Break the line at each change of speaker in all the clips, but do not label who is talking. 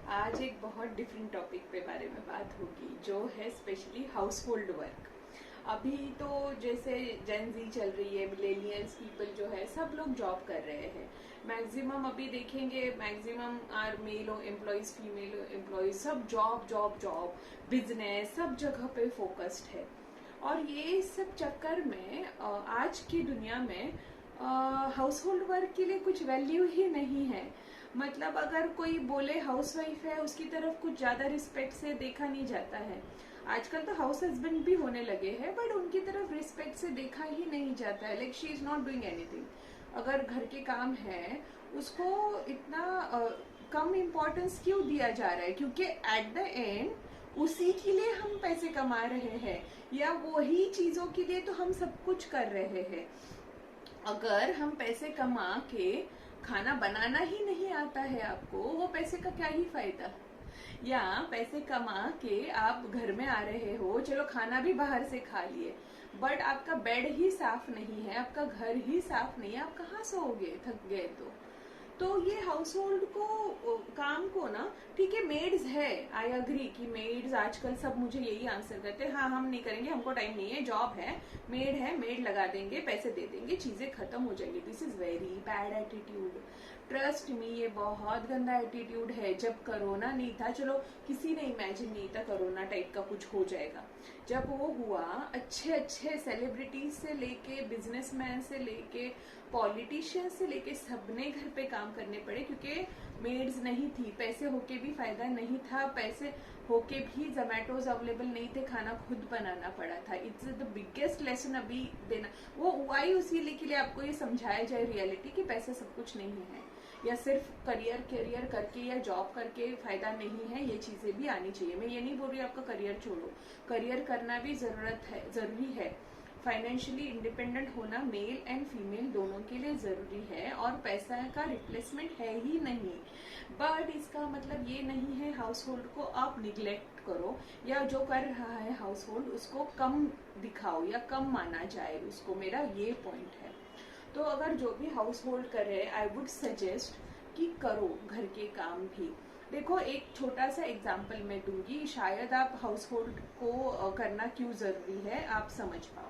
आज एक बहुत डिफरेंट टॉपिक पे बारे में बात होगी जो है स्पेशली हाउस होल्ड वर्क। अभी तो जैसे जेन जी चल रही है, मिलेनियल्स पीपल जो है सब लोग जॉब कर रहे हैं। मैक्सिमम अभी देखेंगे, maximum are male employees, female employees, सब जॉब जॉब जॉब, बिजनेस, सब जगह पे फोकस्ड है। और ये सब चक्कर में आज की दुनिया में हाउस होल्ड वर्क के लिए कुछ वैल्यू ही नहीं है। मतलब अगर कोई बोले हाउस वाइफ है, उसकी तरफ कुछ ज्यादा रिस्पेक्ट से देखा नहीं जाता है। आजकल तो हाउस हस्बैंड भी होने लगे हैं, बट उनकी तरफ रिस्पेक्ट से देखा ही नहीं जाता है। Like she is not doing anything. अगर घर के काम है, उसको इतना कम इम्पोर्टेंस क्यों दिया जा रहा है? क्योंकि एट द एंड उसी के लिए हम पैसे कमा रहे हैं, या वही चीजों के लिए तो हम सब कुछ कर रहे हैं। अगर हम पैसे कमा के खाना बनाना ही नहीं आता है आपको, वो पैसे का क्या ही फायदा। या पैसे कमा के आप घर में आ रहे हो, चलो खाना भी बाहर से खा लिए, बट आपका बेड ही साफ नहीं है, आपका घर ही साफ नहीं है, आप कहाँ सोओगे थक गए तो ये हाउस होल्ड को काम को ना, ठीक है मेड्स है, आई अग्री कि मेड्स आजकल सब मुझे यही आंसर करते हैं, हाँ हम नहीं करेंगे, हमको टाइम नहीं है, जॉब है, मेड लगा देंगे, पैसे दे देंगे, चीजें खत्म हो जाएंगी। This is very bad attitude. Trust me, ये बहुत गंदा एटीट्यूड है। जब कोरोना नहीं था, चलो किसी ने इमेजिन नहीं था कोरोना टाइप का कुछ हो जाएगा। जब वो हुआ, अच्छे अच्छे सेलिब्रिटीज से लेके, बिजनेसमैन से लेके, पॉलिटिशियन से लेके सबने घर पे काम करने पड़े, क्योंकि मेड्स नहीं थी। पैसे होके भी फायदा नहीं था, पैसे होके भी जोमेटोज अवेलेबल नहीं थे, खाना खुद बनाना पड़ा था। इट्स द बिगेस्ट लेसन अभी देना। वो हुआ ही उसी के लिए आपको ये समझाया जाए रियलिटी कि पैसे सब कुछ नहीं है, या सिर्फ करियर करके या जॉब करके फायदा नहीं है। ये चीजें भी आनी चाहिए। मैं ये नहीं बोल रही आपका करियर छोड़ो, करियर करना भी जरूरी है। फाइनेंशियली इंडिपेंडेंट होना मेल एंड फीमेल दोनों के लिए जरूरी है, और पैसा का रिप्लेसमेंट है ही नहीं। बट इसका मतलब ये नहीं है हाउस होल्ड को आप निग्लेक्ट करो, या जो कर रहा है हाउस होल्ड उसको कम दिखाओ या कम माना जाए उसको। मेरा ये पॉइंट है। तो अगर जो भी हाउस होल्ड कर रहे हैं, आई वुड सजेस्ट कि करो घर के काम भी। देखो, एक छोटा सा एग्जाम्पल मैं दूंगी, शायद आप हाउस होल्ड को करना क्यों जरूरी है आप समझ पाओ।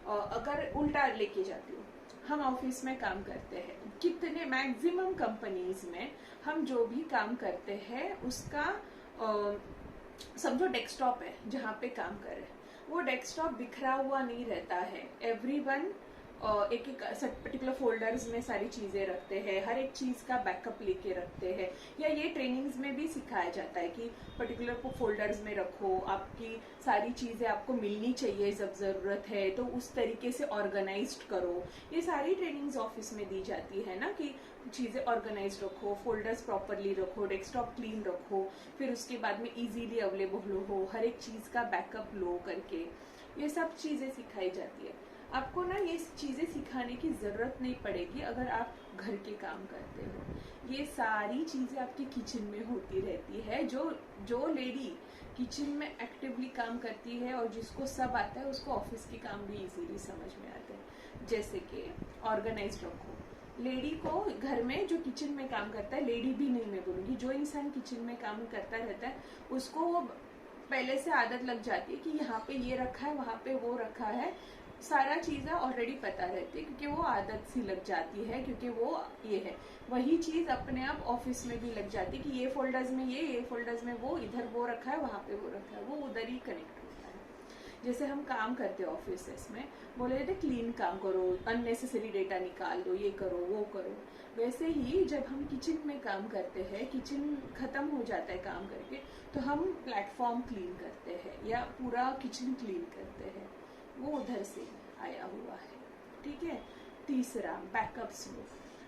अगर उल्टा लेके जाती हूँ, हम ऑफिस में काम करते हैं, कितने मैक्सिमम कंपनीज में हम जो भी काम करते हैं उसका समझो डेस्कटॉप है जहाँ पे काम कर रहे हैं, वो डेस्कटॉप बिखरा हुआ नहीं रहता है। एवरीवन एक एक पर्टिकुलर फोल्डर्स में सारी चीजें रखते हैं, हर एक चीज का बैकअप लेके रखते हैं। या ये ट्रेनिंग्स में भी सिखाया जाता है कि पर्टिकुलर को फोल्डर्स में रखो, आपकी सारी चीजें आपको मिलनी चाहिए जब जरूरत है, तो उस तरीके से ऑर्गेनाइज्ड करो। ये सारी ट्रेनिंग्स ऑफिस में दी जाती है ना, कि चीजें ऑर्गेनाइज रखो, फोल्डर्स प्रॉपरली रखो, डेस्कटॉप क्लीन रखो, फिर उसके बाद में इजीली अवेलेबल हो, हर एक चीज का बैकअप लो करके। ये सब चीजें सिखाई जाती है। आपको ना ये चीजें सिखाने की जरूरत नहीं पड़ेगी अगर आप घर के काम करते हो। ये सारी चीजें आपके किचन में होती रहती है। जो लेडी किचन में एक्टिवली काम करती है और जिसको सब आता है, उसको ऑफिस के काम भी इजीली समझ में आते हैं। जैसे कि ऑर्गेनाइज रखो। लेडी को घर में जो किचन में काम करता है, लेडी भी नहीं मैं बोलूंगी, जो इंसान किचन में काम करता रहता है, उसको वो पहले से आदत लग जाती है कि यहाँ पे ये रखा है, वहां पे वो रखा है, सारा चीजें ऑलरेडी पता रहती है, क्योंकि वो आदत सी लग जाती है, क्योंकि वो ये है। वही चीज अपने आप ऑफिस में भी लग जाती है कि ये फोल्डर्स में ये फोल्डर्स में वो, इधर वो रखा है, वहां पे वो रखा है, वो उधर ही कनेक्ट होता है। जैसे हम काम करते हैं ऑफिस में, बोले थे क्लीन काम करो, अननेसेसरी डेटा निकाल दो, ये करो वो करो। वैसे ही जब हम किचन में काम करते हैं, किचन खत्म हो जाता है काम करके, तो हम प्लेटफॉर्म क्लीन करते हैं या पूरा किचन क्लीन करते हैं, वो उधर से आया हुआ है। ठीक है। तीसरा, बैकअप्स लो।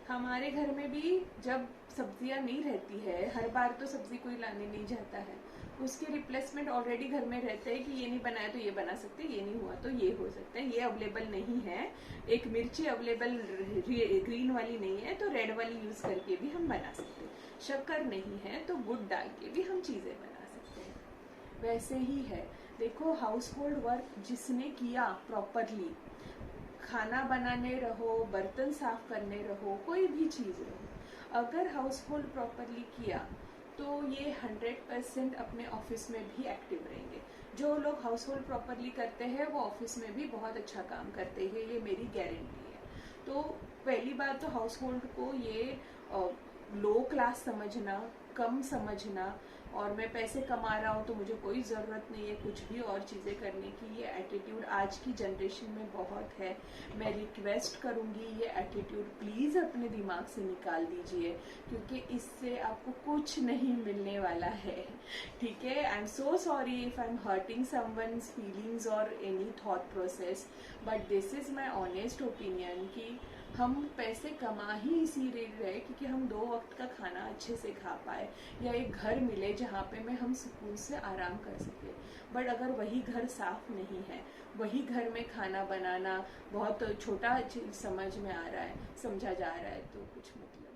हमारे घर में भी जब सब्जियां नहीं रहती है, हर बार तो सब्जी कोई लाने नहीं जाता है, उसके रिप्लेसमेंट ऑलरेडी घर में रहते हैं कि ये नहीं बनाया तो ये बना सकते, ये नहीं हुआ तो ये हो सकता है, ये अवेलेबल नहीं है, एक मिर्ची अवेलेबल ग्रीन वाली नहीं है तो रेड वाली यूज करके भी हम बना सकते हैं, शक्कर नहीं है तो गुड़ डाल के भी हम चीजें बना सकते हैं। वैसे ही है। देखो, हाउस होल्ड वर्क जिसने किया प्रॉपरली, खाना बनाने रहो, बर्तन साफ करने रहो, कोई भी चीज रहो, अगर हाउस होल्ड प्रॉपरली किया तो ये 100% अपने ऑफिस में भी एक्टिव रहेंगे। जो लोग हाउस होल्ड प्रॉपरली करते हैं वो ऑफिस में भी बहुत अच्छा काम करते हैं, ये मेरी गारंटी है। तो पहली बात तो हाउस होल्ड को ये लो क्लास समझना, कम समझना, और मैं पैसे कमा रहा हूँ तो मुझे कोई ज़रूरत नहीं है कुछ भी और चीज़ें करने की, ये एटीट्यूड आज की जनरेशन में बहुत है। मैं रिक्वेस्ट करूँगी ये एटीट्यूड प्लीज़ अपने दिमाग से निकाल दीजिए, क्योंकि इससे आपको कुछ नहीं मिलने वाला है, ठीक है। I am so sorry if I am hurting someone's feelings और any thought process, but this is my honest opinion कि हम पैसे कमा ही इसीलिए रहे क्योंकि हम 2 वक्त का खाना अच्छे से खा पाए, या एक घर मिले जहाँ पे में हम सुकून से आराम कर सके। बट अगर वही घर साफ नहीं है, वही घर में खाना बनाना बहुत छोटा चीज समझ में आ रहा है, समझा जा रहा है, तो कुछ मतलब